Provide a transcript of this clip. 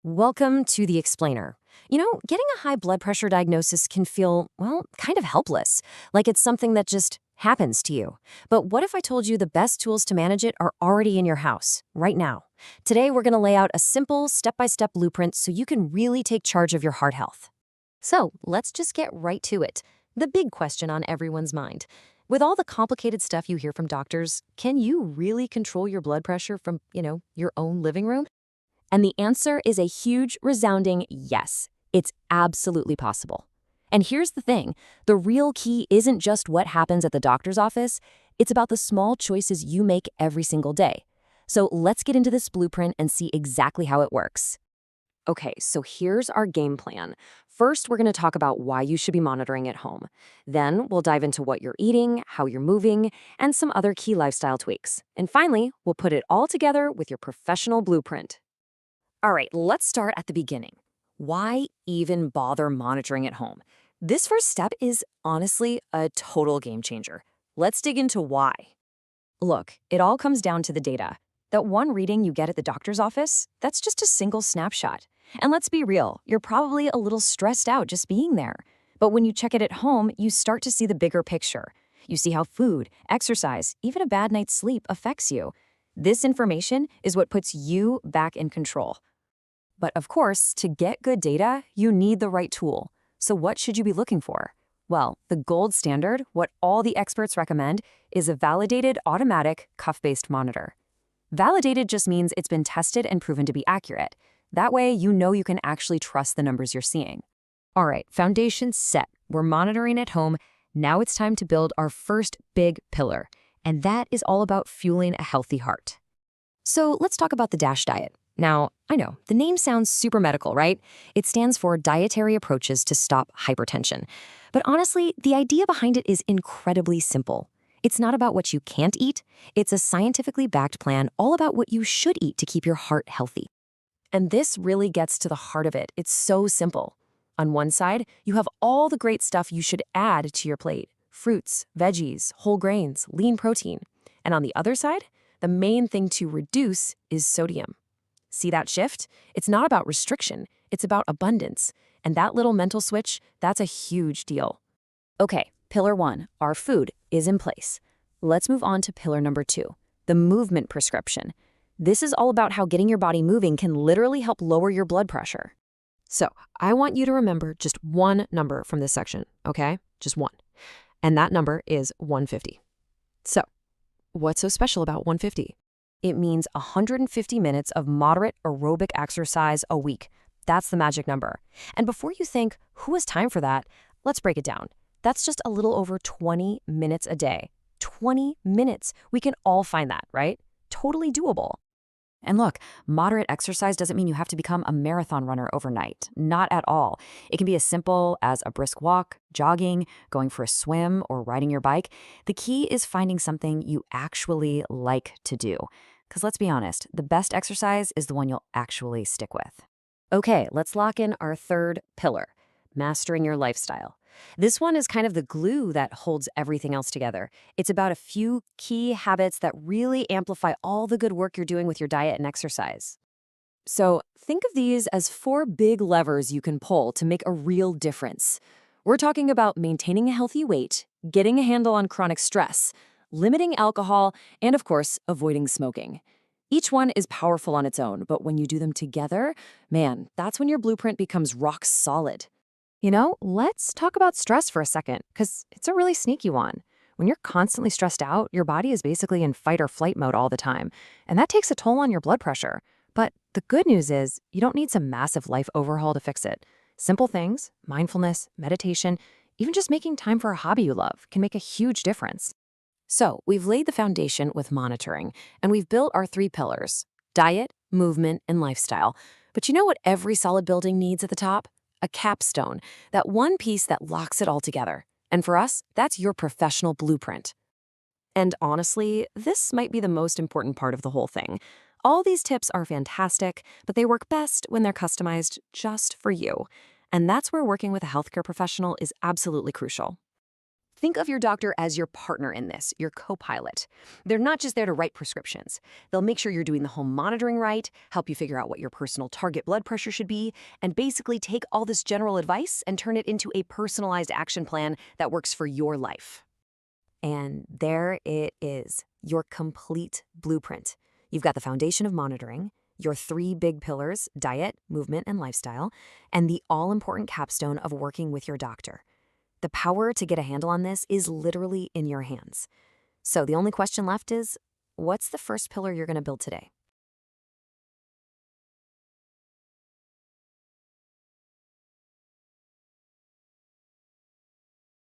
Welcome to the explainer. Getting a high blood pressure diagnosis can feel, well, kind of helpless, like it's something that just happens to you. But what if I told you the best tools to manage it are already in your house, right now? Today, we're going to lay out a simple, step-by-step blueprint so you can really take charge of your heart health. So, let's just get right to it. The big question on everyone's mind. With all the complicated stuff you hear from doctors, can you really control your blood pressure from, your own living room? And the answer is a huge, resounding yes. It's absolutely possible. And here's the thing, the real key isn't just what happens at the doctor's office, it's about the small choices you make every single day. So let's get into this blueprint and see exactly how it works. Okay, so here's our game plan. First, we're going to talk about why you should be monitoring at home. Then, we'll dive into what you're eating, how you're moving, and some other key lifestyle tweaks. And finally, we'll put it all together with your professional blueprint. All right, let's start at the beginning. Why even bother monitoring at home? This first step is honestly a total game changer. Let's dig into why. Look, it all comes down to the data. That one reading you get at the doctor's office, that's just a single snapshot. And let's be real, you're probably a little stressed out just being there. But when you check it at home, you start to see the bigger picture. You see how food, exercise, even a bad night's sleep affects you. This information is what puts you back in control. But of course, to get good data, you need the right tool. So what should you be looking for? Well, the gold standard, what all the experts recommend, is a validated automatic cuff-based monitor. Validated just means it's been tested and proven to be accurate. That way, you know you can actually trust the numbers you're seeing. All right, foundation set. We're monitoring at home. Now it's time to build our first big pillar, and that is all about fueling a healthy heart. So let's talk about the DASH diet. Now, I know, the name sounds super medical, right? It stands for Dietary Approaches to Stop Hypertension. But honestly, the idea behind it is incredibly simple. It's not about what you can't eat. It's a scientifically backed plan all about what you should eat to keep your heart healthy. And this really gets to the heart of it. It's so simple. On one side, you have all the great stuff you should add to your plate. Fruits, veggies, whole grains, lean protein. And on the other side, the main thing to reduce is sodium. See that shift? It's not about restriction, it's about abundance. And that little mental switch, that's a huge deal. Okay, pillar 1, our food is in place. Let's move on to pillar number 2, the movement prescription. This is all about how getting your body moving can literally help lower your blood pressure. So, I want you to remember just one number from this section, okay? Just one. And that number is 150. So, what's so special about 150? It means 150 minutes of moderate aerobic exercise a week. That's the magic number. And before you think, who has time for that? Let's break it down. That's just a little over 20 minutes a day. 20 minutes. We can all find that, right? Totally doable. And look, moderate exercise doesn't mean you have to become a marathon runner overnight. Not at all. It can be as simple as a brisk walk, jogging, going for a swim, or riding your bike. The key is finding something you actually like to do. Because let's be honest, the best exercise is the one you'll actually stick with. Okay, let's lock in our third pillar, mastering your lifestyle. This one is kind of the glue that holds everything else together. It's about a few key habits that really amplify all the good work you're doing with your diet and exercise. So think of these as 4 big levers you can pull to make a real difference. We're talking about maintaining a healthy weight, getting a handle on chronic stress, limiting alcohol, and of course, avoiding smoking. Each one is powerful on its own, but when you do them together, man, that's when your blueprint becomes rock solid. Let's talk about stress for a second, because it's a really sneaky one. When you're constantly stressed out, your body is basically in fight or flight mode all the time, and that takes a toll on your blood pressure. But the good news is, you don't need some massive life overhaul to fix it. Simple things, mindfulness, meditation, even just making time for a hobby you love can make a huge difference. So, we've laid the foundation with monitoring, and we've built our 3 pillars: diet, movement, and lifestyle. But you know what every solid building needs at the top? A capstone, that one piece that locks it all together. And for us, that's your professional blueprint. And honestly, this might be the most important part of the whole thing. All these tips are fantastic, but they work best when they're customized just for you. And that's where working with a healthcare professional is absolutely crucial. Think of your doctor as your partner in this, your co-pilot. They're not just there to write prescriptions. They'll make sure you're doing the home monitoring right, help you figure out what your personal target blood pressure should be, and basically take all this general advice and turn it into a personalized action plan that works for your life. And there it is, your complete blueprint. You've got the foundation of monitoring, your 3 big pillars, diet, movement, and lifestyle, and the all-important capstone of working with your doctor. The power to get a handle on this is literally in your hands. So the only question left is, what's the first pillar you're going to build today?